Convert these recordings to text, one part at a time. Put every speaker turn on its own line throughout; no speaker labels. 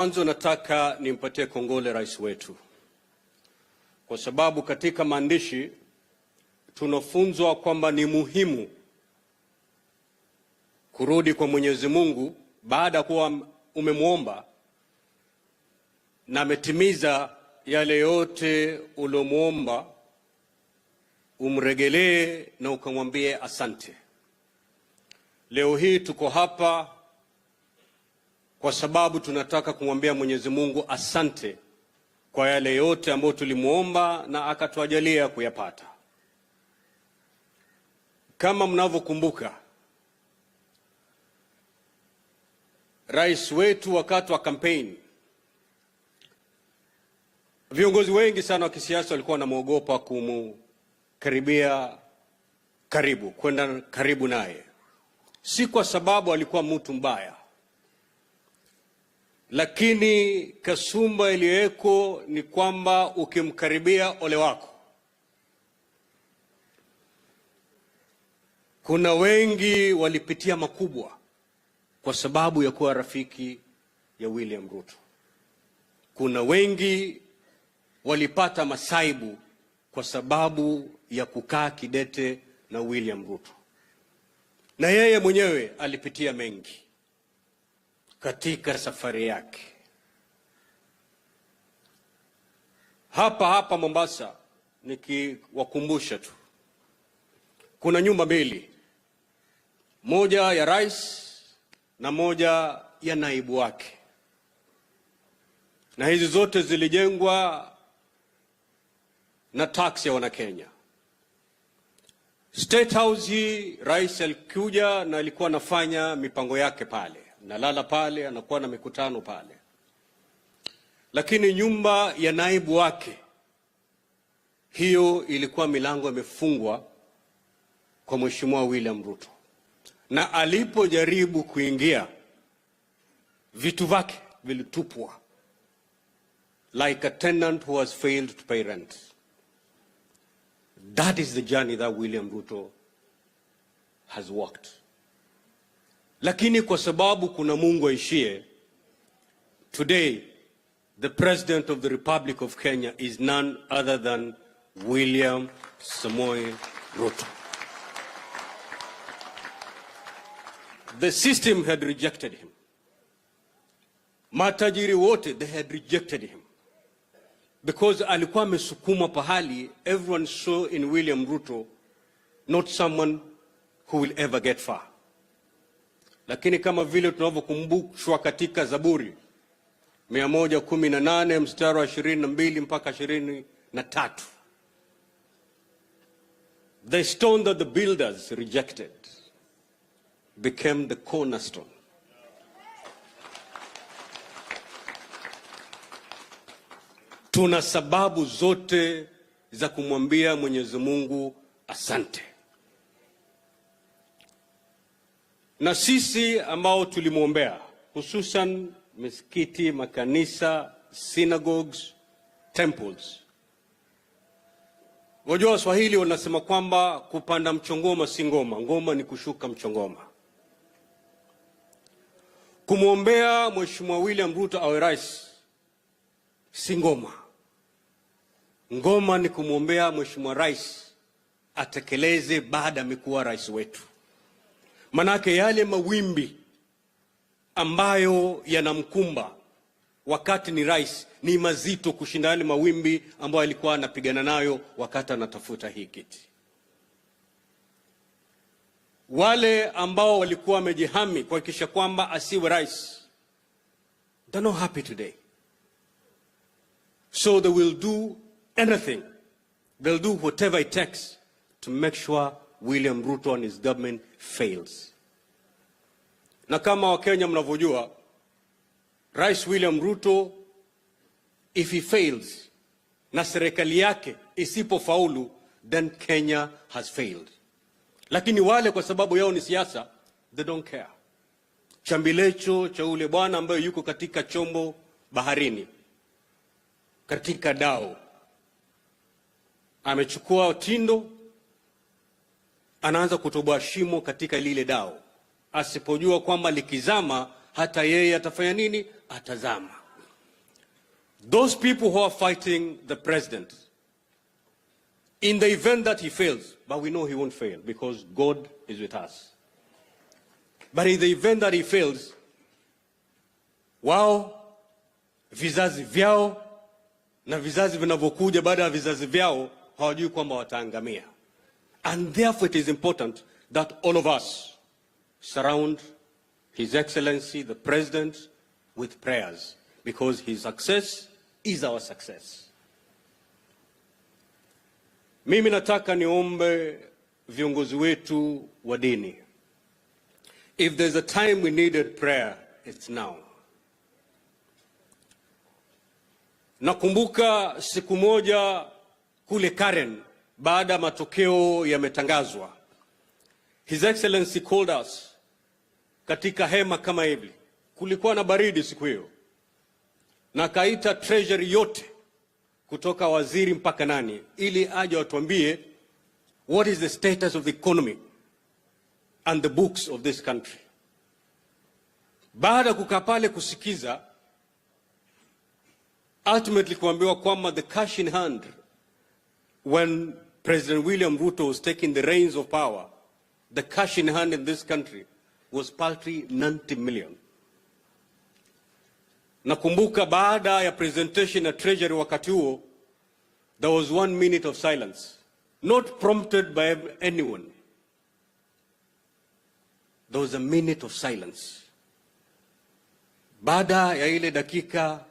Mwanzo nataka nimpatie kongole rais wetu, kwa sababu katika maandishi tunafunzwa kwamba ni muhimu kurudi kwa Mwenyezi Mungu baada ya kuwa umemwomba na ametimiza yale yote uliomuomba, umregelee na ukamwambie asante. Leo hii tuko hapa kwa sababu tunataka kumwambia Mwenyezi Mungu asante kwa yale yote ambayo tulimuomba na akatuajalia kuyapata. Kama mnavyokumbuka, rais wetu wakati wa campaign, viongozi wengi sana wa kisiasa walikuwa wanamwogopa kumkaribia kwenda karibu naye. Si kwa sababu alikuwa mtu mbaya, lakini kasumba iliyoko ni kwamba ukimkaribia ole wako. Kuna wengi walipitia makubwa kwa sababu ya kuwa rafiki ya William Ruto. Kuna wengi walipata masaibu kwa sababu ya kukaa kidete na William Ruto. Na yeye mwenyewe alipitia mengi katika safari yake. Hapa Mombasa, nikiwakumbusha tu, kuna nyumba mbili, moja ya rais na moja ya naibu wake, na hizi zote zilijengwa na tax ya Wanakenya. State House hii rais alikuja na alikuwa anafanya mipango yake pale, nalala pale, anakuwa na mikutano pale. Lakini nyumba ya naibu wake, hiyo ilikuwa milango imefungwa kwa Mheshimiwa William Ruto, na alipojaribu kuingia vitu vyake vilitupwa, like a tenant who has failed to pay rent. That is the journey that William Ruto has walked. Lakini kwa sababu kuna Mungu aishie, today the President of the Republic of Kenya is none other than William Samoei Ruto. The system had rejected him. Matajiri wote, they had rejected him, because alikuwa amesukuma pahali everyone saw in William Ruto not someone who will ever get far. Lakini kama vile tunavyokumbushwa katika Zaburi 118 mstari wa 22 mpaka 23, the stone that the builders rejected became the cornerstone. Tuna sababu zote za kumwambia Mwenyezi Mungu asante. Na sisi ambao tulimwombea, hususan misikiti, makanisa, synagogues, temples. Wajua Waswahili wanasema kwamba kupanda mchongoma si ngoma, ngoma ni kushuka mchongoma. Kumwombea Mheshimiwa William Ruto awe rais si ngoma. Ngoma ni kumwombea Mheshimiwa rais atekeleze baada amekuwa rais wetu. Manake yale mawimbi ambayo yanamkumba wakati ni rais ni mazito kushinda yale mawimbi ambayo alikuwa anapigana nayo wakati anatafuta hii kiti. Wale ambao walikuwa wamejihami kuhakikisha kwamba asiwe rais, they're not happy today. So they will do anything. They'll do whatever it takes to make sure William Ruto and his government fails. Na kama Wakenya mnavyojua, Rais William Ruto, if he fails na serikali yake isipofaulu, then Kenya has failed. Lakini wale kwa sababu yao ni siasa, they don't care. Chambilecho cha ule bwana ambaye yuko katika chombo baharini, katika dao, amechukua tindo, anaanza kutoboa shimo katika lile dao, asipojua kwamba likizama hata yeye atafanya nini? Atazama. those people who are fighting the president, in the event that he fails, but we know he won't fail because God is with us. But in the event that he fails, wao, vizazi vyao, na vizazi vinavyokuja baada ya vizazi vyao, hawajui kwamba wataangamia. And therefore it is important that all of us surround His Excellency, the President, with prayers, because his success is our success. Mimi nataka niombe viongozi wetu wa dini. If there's a time we needed prayer, it's now. Nakumbuka siku moja kule Karen, baada matokeo yametangazwa, His Excellency called us katika hema kama hivi. Kulikuwa na baridi siku hiyo, na kaita treasury yote kutoka waziri mpaka nani, ili aje watuambie what is the status of the economy and the books of this country. Baada kukaa pale kusikiza, ultimately kuambiwa kwamba the cash in hand when President William Ruto was taking the reins of power, the cash in hand in this country was paltry 90 million. Nakumbuka baada ya presentation ya treasury wakati huo, there was 1 minute of silence, not prompted by anyone. There was a minute of silence. Baada ya ile dakika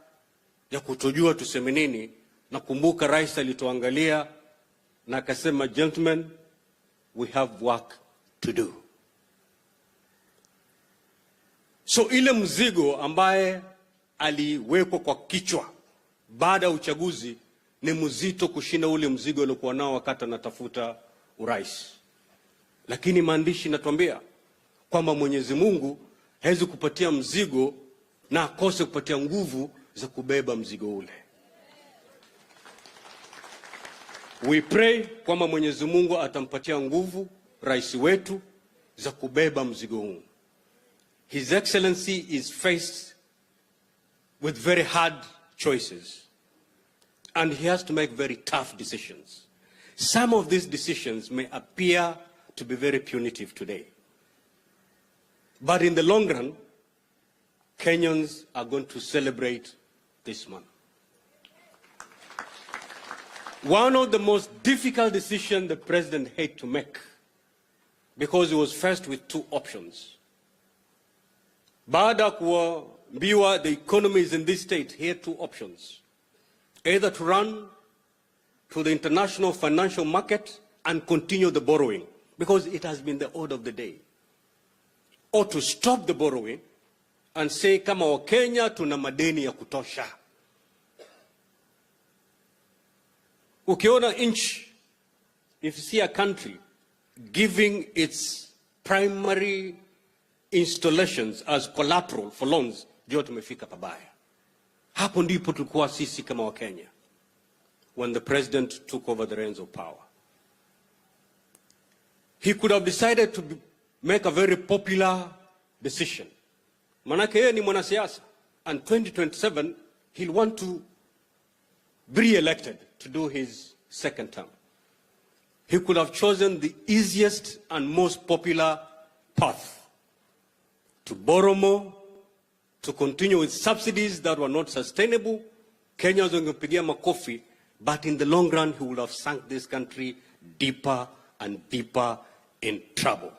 ya kutojua tuseme nini, nakumbuka rais alituangalia na akasema, gentlemen, we have work to do. So ile mzigo ambaye aliwekwa kwa kichwa baada ya uchaguzi ni mzito kushinda ule mzigo aliokuwa nao wakati anatafuta urais. Lakini maandishi natuambia kwamba Mwenyezi Mungu hawezi kupatia mzigo na akose kupatia nguvu za kubeba mzigo ule. We pray kwamba Mwenyezi Mungu atampatia nguvu rais wetu za kubeba mzigo huu. His Excellency is faced with very hard choices, and he has to make very tough decisions. Some of these decisions may appear to be very punitive today, but in the long run, Kenyans are going to celebrate this month. One of the most difficult decisions the president had to make, because he was faced with two options. Baada kuambiwa the economy is in this state, he had two options: either to run to the international financial market and continue the borrowing, because it has been the order of the day, or to stop the borrowing and say, kama wa Kenya tuna madeni ya kutosha. Ukiona inch, if you see a country giving its primary installations as collateral for loans, jua tumefika pabaya. Hapo ndipo tulikuwa sisi kama wa Kenya when the president took over the reins of power. He could have decided to make a very popular decision. Manake yeye ni mwanasiasa, and 2027 he'll want to be re-elected to do his second term. He could have chosen the easiest and most popular path: to borrow more, to continue with subsidies that were not sustainable. Kenyans wangepigia makofi, but in the long run he would have sunk this country deeper and deeper in trouble.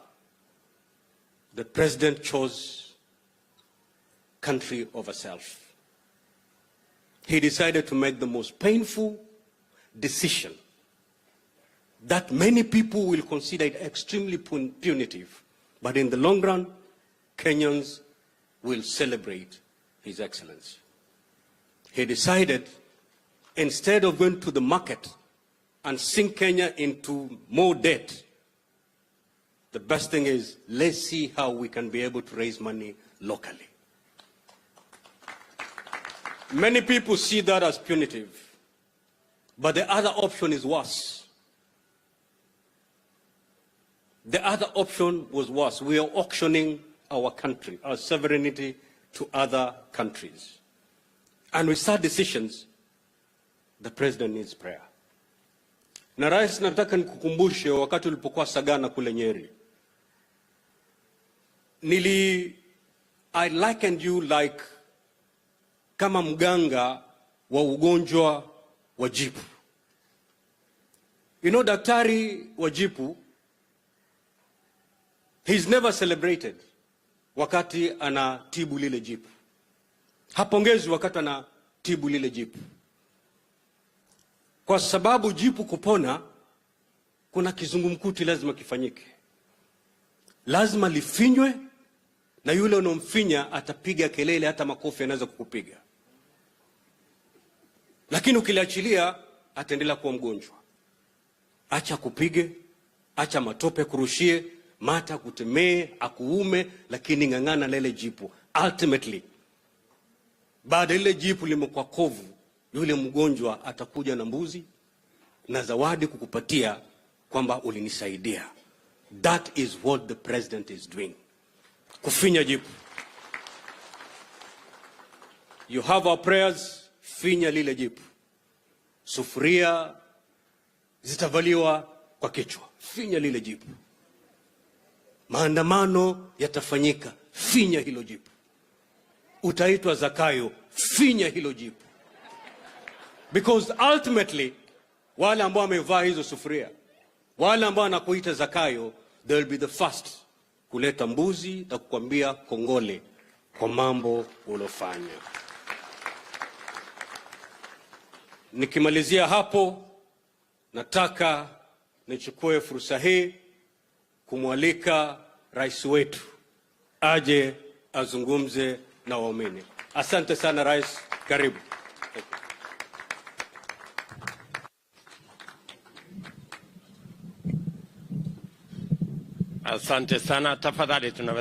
The president chose country over self. He decided to make the most painful decision that many people will consider it extremely punitive, but in the long run, Kenyans will celebrate His Excellency. He decided, instead of going to the market and sink Kenya into more debt, the best thing is, let's see how we can be able to raise money locally. Many people see that as punitive, but the other option is worse. The other option was worse. We are auctioning our country, our sovereignty, to other countries. and with such decisions, the president needs prayer. Na rais, nataka nikukumbushe wakati ulipokuwa Sagana kule Nyeri. I likened you like kama mganga wa ugonjwa wa jipu. You know, daktari wa jipu, he's never celebrated wakati anatibu lile jipu. Hapongezi wakati anatibu lile jipu. Kwa sababu jipu kupona, kuna kizungumkuti lazima kifanyike. Lazima lifinywe, na yule unomfinya atapiga kelele, hata makofi anaweza kukupiga. Lakini ukiliachilia, ataendelea kuwa mgonjwa. Acha kupige, acha matope kurushie, mata kutemee, akuume, lakini ngangana lele jipu. Ultimately, baada ile jipu limekuwa kovu, yule mgonjwa atakuja na mbuzi na zawadi kukupatia kwamba ulinisaidia. That is what the president is doing. Kufinya jipu. You have our prayers, finya lile jipu. Sufuria zitavaliwa kwa kichwa, finya lile jipu. Maandamano yatafanyika, finya hilo jipu. Utaitwa Zakayo, finya hilo jipu. Because ultimately, wale ambao wamevaa hizo sufuria, wale ambao wanakuita Zakayo, they will be the first kuleta mbuzi na kukwambia kongole kwa mambo ulofanya. Nikimalizia hapo, nataka nichukue fursa hii kumwalika rais wetu aje azungumze na waumini. Asante sana rais, karibu.
Asante sana, tafadhali tunaweza